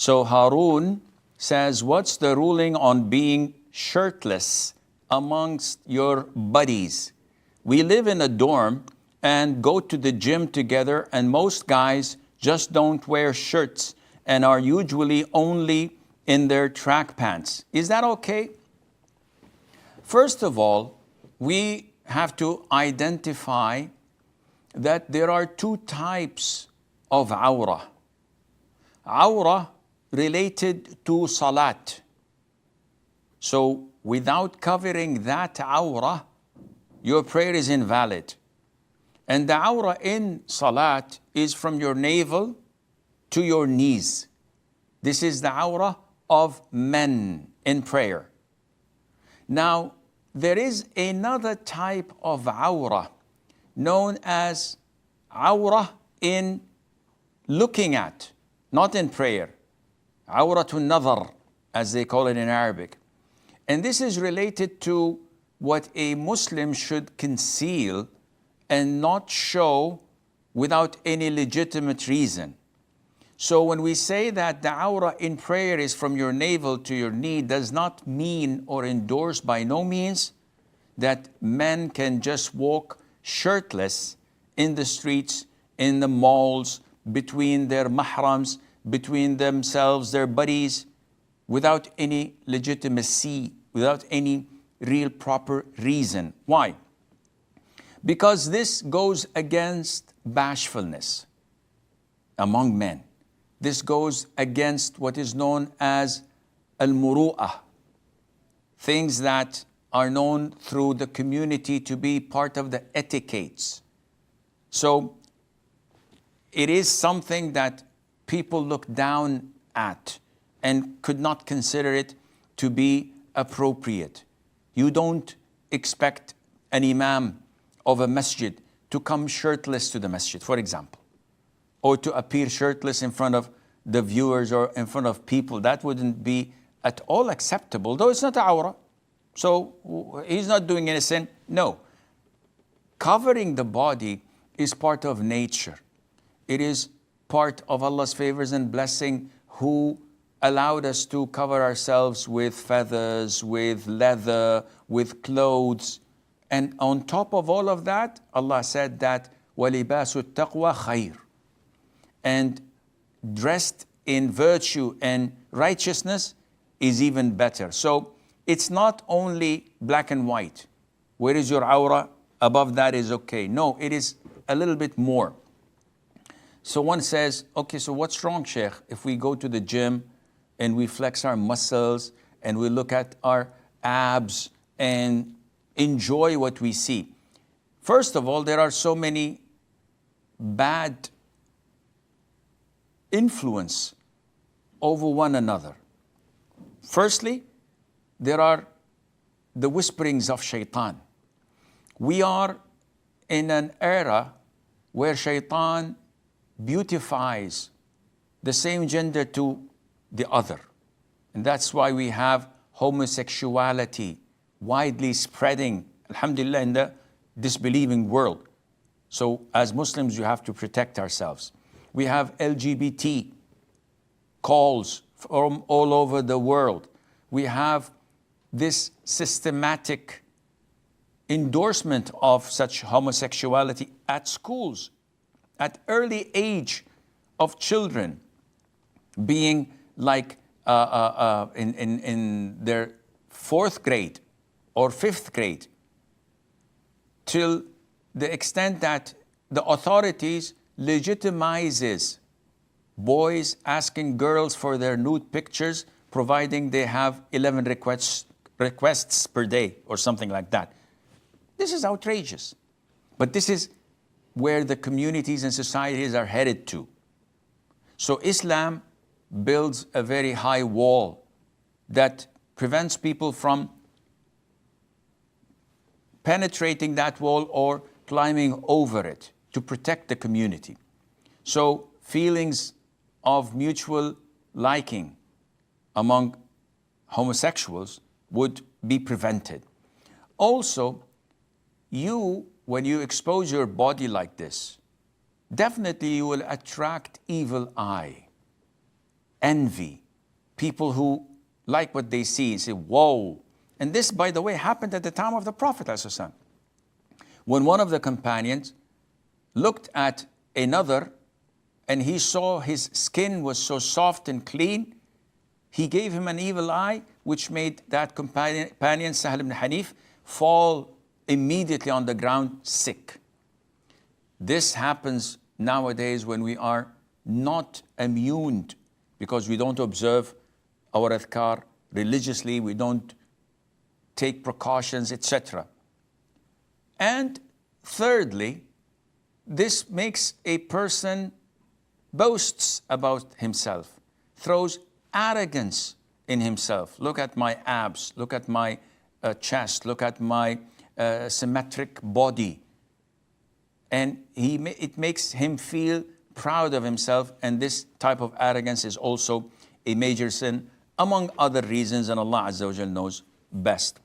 So Harun says, what's the ruling on being shirtless amongst your buddies? We live in a dorm and go to the gym together, and most guys just don't wear shirts and are usually only in their track pants. Is that okay? First of all, we have to identify that there are two types of awrah. Awrah related to salat. So without covering that awrah, your prayer is invalid. And the awrah in salat is from your navel to your knees. This is the awrah of men in prayer. Now, there is another type of awrah known as awrah in looking at, not in prayer. Awratun nadhar, as they call it in Arabic. And this is related to what a Muslim should conceal and not show without any legitimate reason. So when we say that the awrah in prayer is from your navel to your knee, does not mean or endorse by no means that men can just walk shirtless in the streets, in the malls, between their mahrams, between themselves, their buddies, without any legitimacy, without any real proper reason. Why? Because this goes against bashfulness among men. This goes against what is known as al-muru'ah, things that are known through the community to be part of the etiquettes. So it is something that people look down at and could not consider it to be appropriate. You don't expect an imam of a masjid to come shirtless to the masjid, for example, or to appear shirtless in front of the viewers or in front of people. That wouldn't be at all acceptable, though it's not awrah. So he's not doing any sin. No. Covering the body is part of nature. It is part of Allah's favors and blessing, who allowed us to cover ourselves with feathers, with leather, with clothes. And on top of all of that, Allah said that وَلِبَاسُ التَّقْوَى خَيْرٌ. And dressed in virtue and righteousness is even better. So it's not only black and white. Where is your awrah? Above that is okay. No, it is a little bit more. So one says, okay, so what's wrong, Sheikh, if we go to the gym and we flex our muscles and we look at our abs and enjoy what we see? First of all, there are so many bad influence over one another. Firstly, there are the whisperings of shaitan. We are in an era where shaitan beautifies the same gender to the other. And that's why we have homosexuality widely spreading, alhamdulillah, in the disbelieving world. So as Muslims, you have to protect ourselves. We have LGBT calls from all over the world. We have this systematic endorsement of such homosexuality at schools, at early age of children, being like in their 4th grade or 5th grade, till the extent that the authorities legitimizes boys asking girls for their nude pictures, providing they have 11 requests per day or something like that. This is outrageous. But this is where the communities and societies are headed to. So Islam builds a very high wall that prevents people from penetrating that wall or climbing over it to protect the community. So feelings of mutual liking among homosexuals would be prevented. Also, when you expose your body like this, definitely you will attract evil eye. envy, people who like what they see and say, whoa. And this, by the way, happened at the time of the Prophet ﷺ. When one of the companions looked at another and he saw his skin was so soft and clean, he gave him an evil eye, which made that companion, Sahl ibn Hanif, fall immediately on the ground sick. This happens nowadays when we are not immune because we don't observe our adhkar religiously, we don't take precautions, etc. And thirdly, this makes a person boasts about himself, throws arrogance in himself. Look at my abs, look at my chest, look at my symmetric body. And it makes him feel proud of himself, and this type of arrogance is also a major sin, among other reasons, and Allah Azza wa Jal knows best.